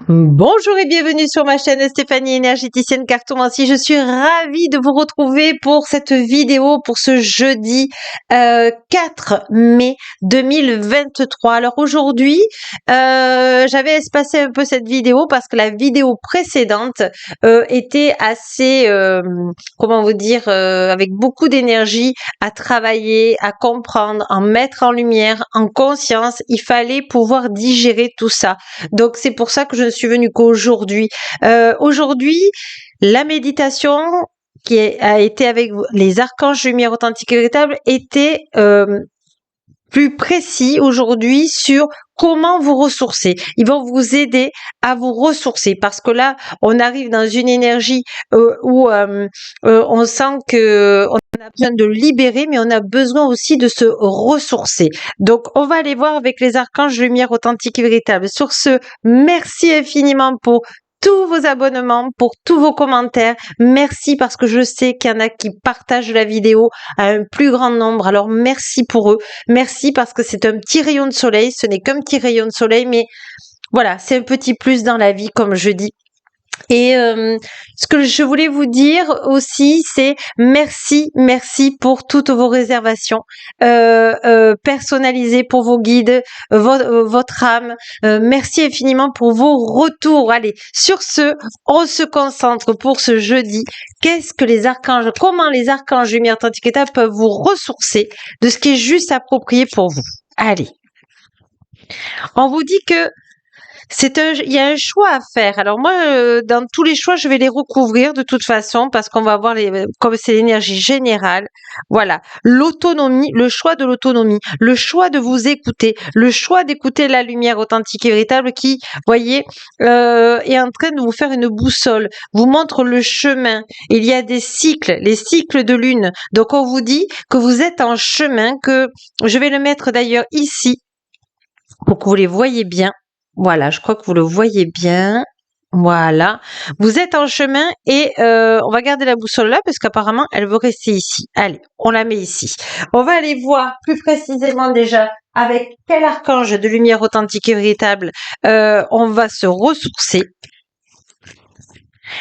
Bonjour et bienvenue sur ma chaîne Stéphanie énergéticienne cartomancie. Je suis ravie de vous retrouver pour cette vidéo pour ce jeudi 4 mai 2023. Alors aujourd'hui, j'avais espacé un peu cette vidéo parce que la vidéo précédente était assez, comment vous dire, avec beaucoup d'énergie à travailler, à comprendre, à mettre en lumière, en conscience. Il fallait pouvoir digérer tout ça. Donc c'est pour ça que je ne suis venue qu'aujourd'hui. Aujourd'hui, la méditation a été avec les archanges lumière authentique et véritable était plus précis aujourd'hui sur comment vous ressourcer. Ils vont vous aider à vous ressourcer parce que là, on arrive dans une énergie où on sent que on a besoin de libérer, mais on a besoin aussi de se ressourcer. Donc, on va aller voir avec les archanges lumière authentique et véritable. Sur ce, merci infiniment pour tous vos abonnements, pour tous vos commentaires. Merci parce que je sais qu'il y en a qui partagent la vidéo à un plus grand nombre. Alors, merci pour eux. Merci parce que c'est un petit rayon de soleil. Ce n'est qu'un petit rayon de soleil, mais voilà, c'est un petit plus dans la vie, comme je dis. Et ce que je voulais vous dire aussi, c'est merci pour toutes vos réservations personnalisées pour vos guides, votre âme. Merci infiniment pour vos retours. Allez, sur ce, on se concentre pour ce jeudi. Qu'est-ce que les archanges, comment les archanges lumière authentique état peuvent vous ressourcer de ce qui est juste approprié pour vous. Allez, on vous dit que il y a un choix à faire. Alors moi, dans tous les choix, je vais les recouvrir de toute façon parce qu'on va voir comme c'est l'énergie générale. Voilà, l'autonomie, le choix de l'autonomie, le choix de vous écouter, le choix d'écouter la lumière authentique et véritable qui, voyez, est en train de vous faire une boussole, vous montre le chemin. Il y a des cycles, les cycles de lune. Donc on vous dit que vous êtes en chemin, que je vais le mettre d'ailleurs ici pour que vous les voyez bien. Voilà, je crois que vous le voyez bien. Voilà. Vous êtes en chemin et on va garder la boussole là parce qu'apparemment, elle veut rester ici. Allez, on la met ici. On va aller voir plus précisément déjà avec quel archange de lumière authentique et véritable on va se ressourcer.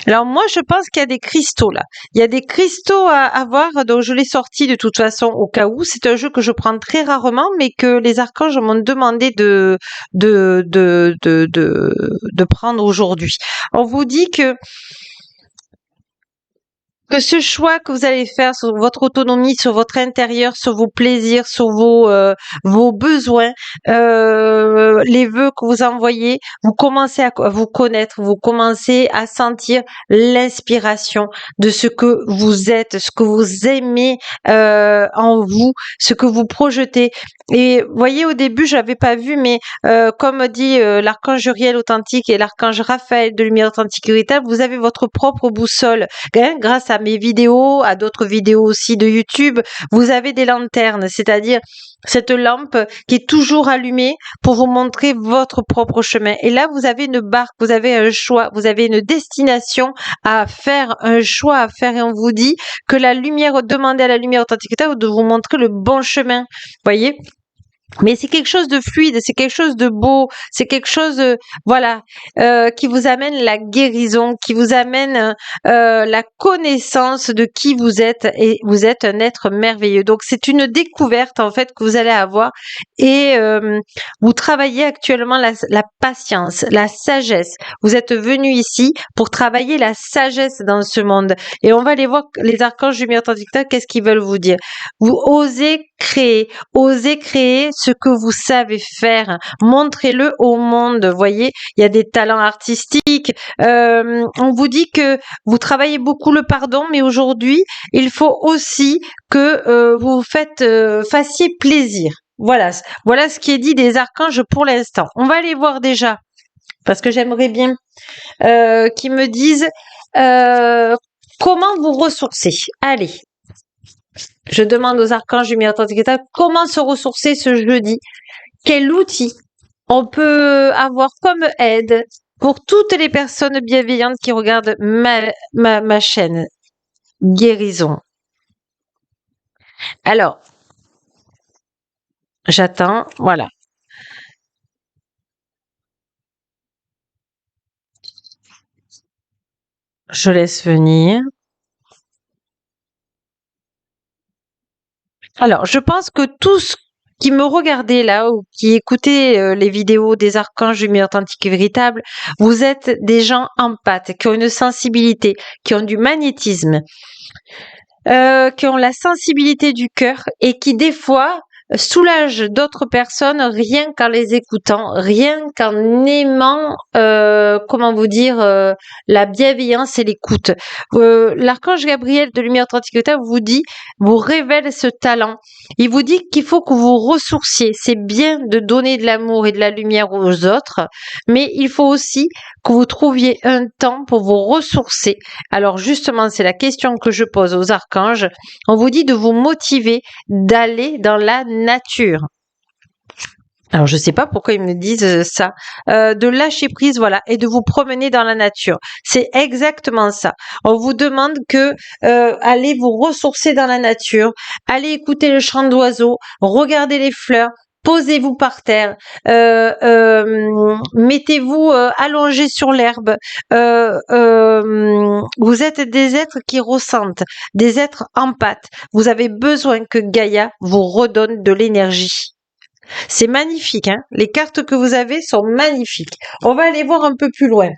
Alors moi, je pense qu'il y a des cristaux là. Il y a des cristaux à avoir, donc je l'ai sorti de toute façon au cas où. C'est un jeu que je prends très rarement, mais que les archanges m'ont demandé de prendre aujourd'hui. On vous dit que ce choix que vous allez faire sur votre autonomie, sur votre intérieur, sur vos plaisirs, sur vos besoins, les vœux que vous envoyez, vous commencez à vous connaître, vous commencez à sentir l'inspiration de ce que vous êtes, ce que vous aimez en vous, ce que vous projetez. Et voyez, au début, je l'avais pas vu, mais comme dit l'archange Uriel authentique et l'archange Raphaël de lumière authentique et véritable, vous avez votre propre boussole. Grâce à mes vidéos, à d'autres vidéos aussi de YouTube, vous avez des lanternes, c'est-à-dire cette lampe qui est toujours allumée pour vous montrer votre propre chemin. Et là, vous avez une barque, vous avez un choix, vous avez une destination à faire, un choix à faire. Et on vous dit que la lumière, demandez à la lumière authentique de vous montrer le bon chemin. Voyez? Mais c'est quelque chose de fluide, c'est quelque chose de beau, c'est quelque chose, voilà, qui vous amène la guérison, qui vous amène la connaissance de qui vous êtes et vous êtes un être merveilleux. Donc c'est une découverte en fait que vous allez avoir et vous travaillez actuellement la patience, la sagesse. Vous êtes venu ici pour travailler la sagesse dans ce monde et on va aller voir les archanges lumière authentique, qu'est-ce qu'ils veulent vous dire. Vous osez créer ce que vous savez faire. Montrez-le au monde. Voyez, il y a des talents artistiques. On vous dit que vous travaillez beaucoup le pardon, mais aujourd'hui, il faut aussi que vous fassiez plaisir. Voilà, voilà ce qui est dit des archanges pour l'instant. On va aller voir déjà, parce que j'aimerais bien qu'ils me disent comment vous ressourcer. Allez, je demande aux archanges du authentique comment se ressourcer ce jeudi. Quel outil on peut avoir comme aide pour toutes les personnes bienveillantes qui regardent ma chaîne Guérison. Alors, j'attends, voilà. Je laisse venir. Alors, je pense que tous qui me regardaient là ou qui écoutaient les vidéos des archanges lumière authentique et véritable, vous êtes des gens empathes, qui ont une sensibilité, qui ont du magnétisme, qui ont la sensibilité du cœur et qui des fois soulagent d'autres personnes rien qu'en les écoutant, rien qu'en aimant, comment vous dire, la bienveillance et l'écoute. L'archange Gabriel de Lumière Authentique vous dit, vous révèle ce talent. Il vous dit qu'il faut que vous ressourciez. C'est bien de donner de l'amour et de la lumière aux autres, mais il faut aussi que vous trouviez un temps pour vous ressourcer. Alors justement, c'est la question que je pose aux archanges. On vous dit de vous motiver, d'aller dans la nature. Alors je sais pas pourquoi ils me disent ça, de lâcher prise, voilà, et de vous promener dans la nature. C'est exactement ça. On vous demande que allez vous ressourcer dans la nature, allez écouter le chant d'oiseaux, regardez les fleurs. Posez-vous par terre, mettez-vous allongé sur l'herbe. Vous êtes des êtres qui ressentent, des êtres empathes. Vous avez besoin que Gaïa vous redonne de l'énergie. C'est magnifique, hein? Les cartes que vous avez sont magnifiques. On va aller voir un peu plus loin.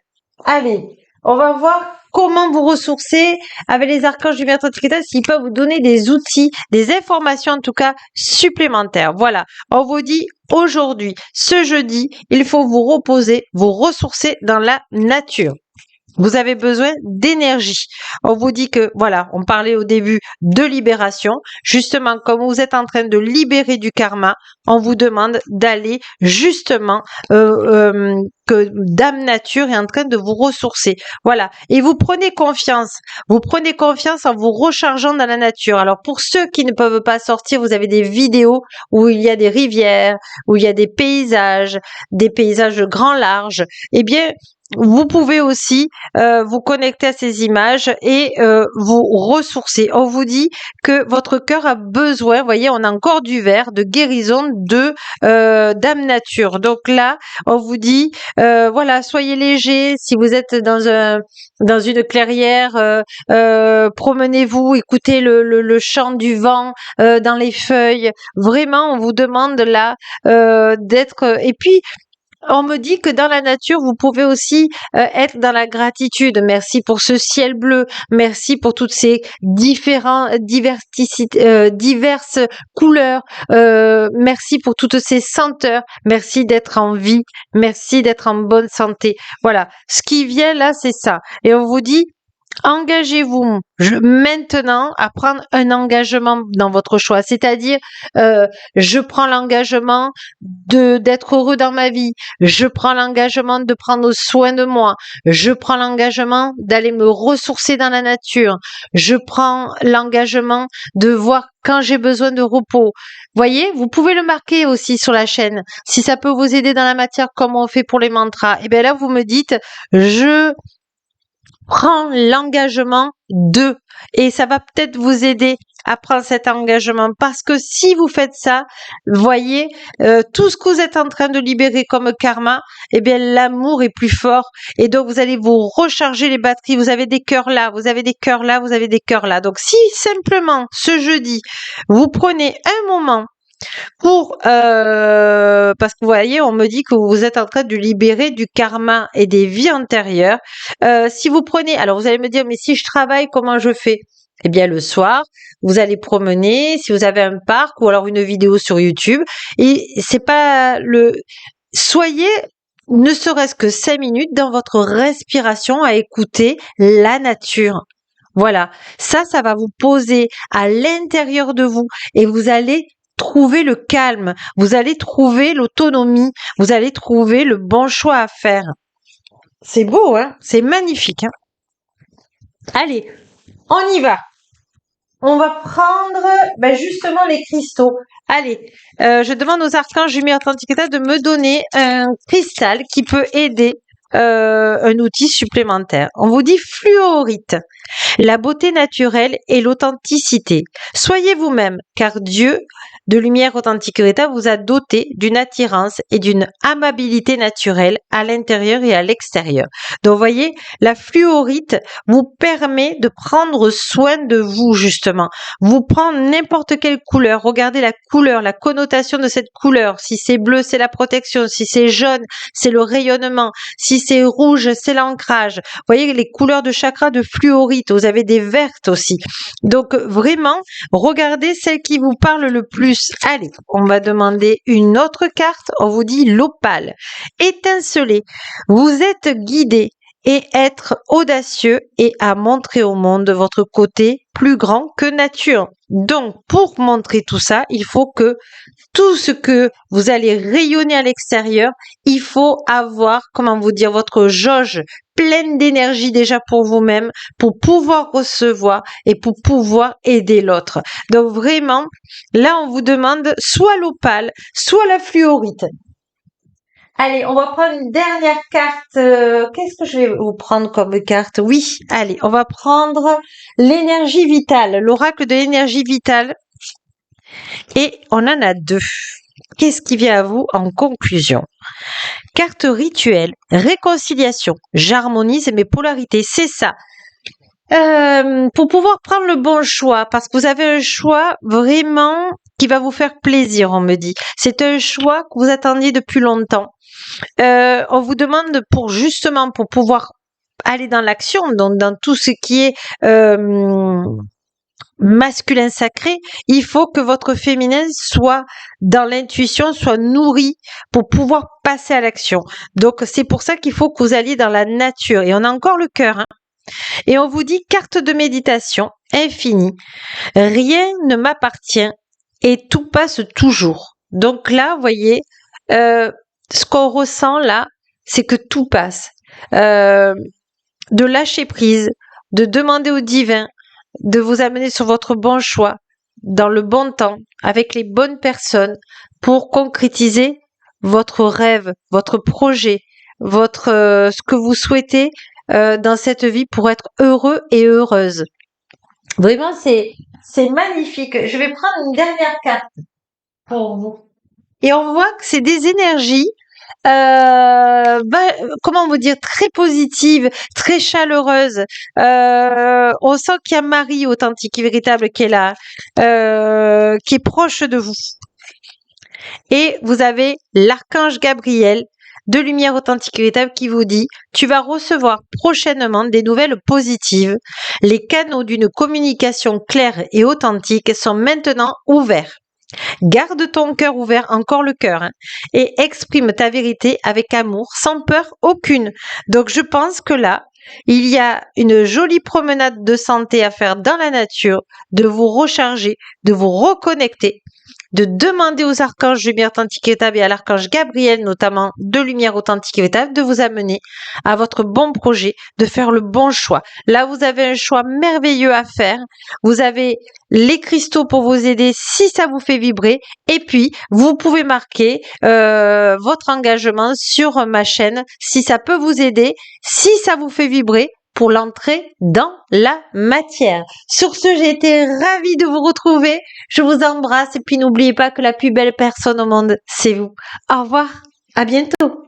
Allez, on va voir comment vous ressourcer avec les archanges du Maître Trinité, s'ils peuvent vous donner des outils, des informations en tout cas supplémentaires. Voilà, on vous dit aujourd'hui, ce jeudi, il faut vous reposer, vous ressourcer dans la nature. Vous avez besoin d'énergie. On vous dit que, voilà, on parlait au début de libération. Justement, comme vous êtes en train de libérer du karma, on vous demande d'aller justement, que Dame Nature est en train de vous ressourcer. Voilà. Et vous prenez confiance. Vous prenez confiance en vous rechargeant dans la nature. Alors, pour ceux qui ne peuvent pas sortir, vous avez des vidéos où il y a des rivières, où il y a des paysages grand large. Eh bien, vous pouvez aussi vous connecter à ces images et vous ressourcer. On vous dit que votre cœur a besoin, vous voyez, on a encore du vert, de guérison de Dame Nature. Donc là, on vous dit, voilà, soyez léger. Si vous êtes dans une clairière, promenez-vous, écoutez le chant du vent dans les feuilles. Vraiment, on vous demande là d'être. Et puis on me dit que dans la nature, vous pouvez aussi être dans la gratitude. Merci pour ce ciel bleu. Merci pour toutes ces diverses couleurs. Merci pour toutes ces senteurs. Merci d'être en vie. Merci d'être en bonne santé. Voilà. Ce qui vient là, c'est ça. Et on vous dit, engagez-vous maintenant à prendre un engagement dans votre choix, c'est-à-dire je prends l'engagement d'être heureux dans ma vie, je prends l'engagement de prendre soin de moi, je prends l'engagement d'aller me ressourcer dans la nature, je prends l'engagement de voir quand j'ai besoin de repos. Voyez, vous pouvez le marquer aussi sur la chaîne si ça peut vous aider dans la matière comme on fait pour les mantras. Et bien là vous me dites je prends l'engagement de, et ça va peut-être vous aider à prendre cet engagement parce que si vous faites ça, voyez, tout ce que vous êtes en train de libérer comme karma, eh bien l'amour est plus fort et donc vous allez vous recharger les batteries. Vous avez des cœurs là, vous avez des cœurs là, vous avez des cœurs là. Donc si simplement ce jeudi, vous prenez un moment pour parce que vous voyez, on me dit que vous êtes en train de libérer du karma et des vies antérieures. Si vous prenez, alors vous allez me dire, mais si je travaille, comment je fais? Eh bien, le soir, vous allez promener, si vous avez un parc ou alors une vidéo sur YouTube. Et c'est pas soyez ne serait-ce que 5 minutes dans votre respiration à écouter la nature. Voilà. Ça va vous poser à l'intérieur de vous et vous allez trouver le calme, vous allez trouver l'autonomie, vous allez trouver le bon choix à faire. C'est beau, hein? C'est magnifique, hein? Allez, on y va. On va prendre justement les cristaux. Allez, je demande aux archanges lumière authentique de me donner un cristal qui peut aider un outil supplémentaire. On vous dit fluorite, la beauté naturelle et l'authenticité. Soyez vous-même, car Dieu de lumière authentique véritable vous a doté d'une attirance et d'une amabilité naturelle à l'intérieur et à l'extérieur. Donc, vous voyez, la fluorite vous permet de prendre soin de vous, justement. Vous prendre n'importe quelle couleur. Regardez la couleur, la connotation de cette couleur. Si c'est bleu, c'est la protection. Si c'est jaune, c'est le rayonnement. Si c'est rouge, c'est l'ancrage. Vous voyez les couleurs de chakra de fluorite. Vous avez des vertes aussi. Donc, vraiment, regardez celle qui vous parle le plus. Allez, on va demander une autre carte. On vous dit l'opale. Étinceler. Vous êtes guidé et être audacieux et à montrer au monde votre côté plus grand que nature. Donc, pour montrer tout ça, il faut que tout ce que vous allez rayonner à l'extérieur, il faut avoir, comment vous dire, votre jauge pleine d'énergie déjà pour vous-même, pour pouvoir recevoir et pour pouvoir aider l'autre. Donc vraiment, là, on vous demande soit l'opale, soit la fluorite. Allez, on va prendre une dernière carte. Qu'est-ce que je vais vous prendre comme carte? Oui, allez, on va prendre l'énergie vitale, l'oracle de l'énergie vitale. Et on en a deux. Qu'est-ce qui vient à vous en conclusion? Carte rituelle, réconciliation, j'harmonise mes polarités, c'est ça. Pour pouvoir prendre le bon choix, parce que vous avez un choix vraiment qui va vous faire plaisir, on me dit. C'est un choix que vous attendiez depuis longtemps. On vous demande pour pouvoir aller dans l'action, donc dans tout ce qui est masculin sacré, il faut que votre féminin soit dans l'intuition, soit nourri pour pouvoir passer à l'action. Donc c'est pour ça qu'il faut que vous alliez dans la nature. Et on a encore le cœur. Hein. Et on vous dit carte de méditation infinie. Rien ne m'appartient et tout passe toujours. Donc là, vous voyez, ce qu'on ressent là, c'est que tout passe. De lâcher prise, de demander au divin de vous amener sur votre bon choix, dans le bon temps, avec les bonnes personnes, pour concrétiser votre rêve, votre projet, ce que vous souhaitez dans cette vie pour être heureux et heureuse. Vraiment, c'est magnifique. Je vais prendre une dernière carte pour vous. Et on voit que c'est des énergies comment vous dire, très positive, très chaleureuse. On sent qu'il y a Marie authentique et véritable qui est là, qui est proche de vous. Et vous avez l'archange Gabriel de lumière authentique et véritable qui vous dit tu vas recevoir prochainement des nouvelles positives. Les canaux d'une communication claire et authentique sont maintenant ouverts. Garde ton cœur ouvert, encore le cœur, hein, et exprime ta vérité avec amour, sans peur aucune. Donc je pense que là, il y a une jolie promenade de santé à faire dans la nature, de vous recharger, de vous reconnecter, de demander aux archanges lumière authentique et véritable et à l'archange Gabriel notamment de lumière authentique et véritable de vous amener à votre bon projet, de faire le bon choix. Là, vous avez un choix merveilleux à faire. Vous avez les cristaux pour vous aider si ça vous fait vibrer. Et puis, vous pouvez marquer votre engagement sur ma chaîne si ça peut vous aider, si ça vous fait vibrer pour l'entrée dans la matière. Sur ce, j'ai été ravie de vous retrouver. Je vous embrasse et puis n'oubliez pas que la plus belle personne au monde, c'est vous. Au revoir, à bientôt.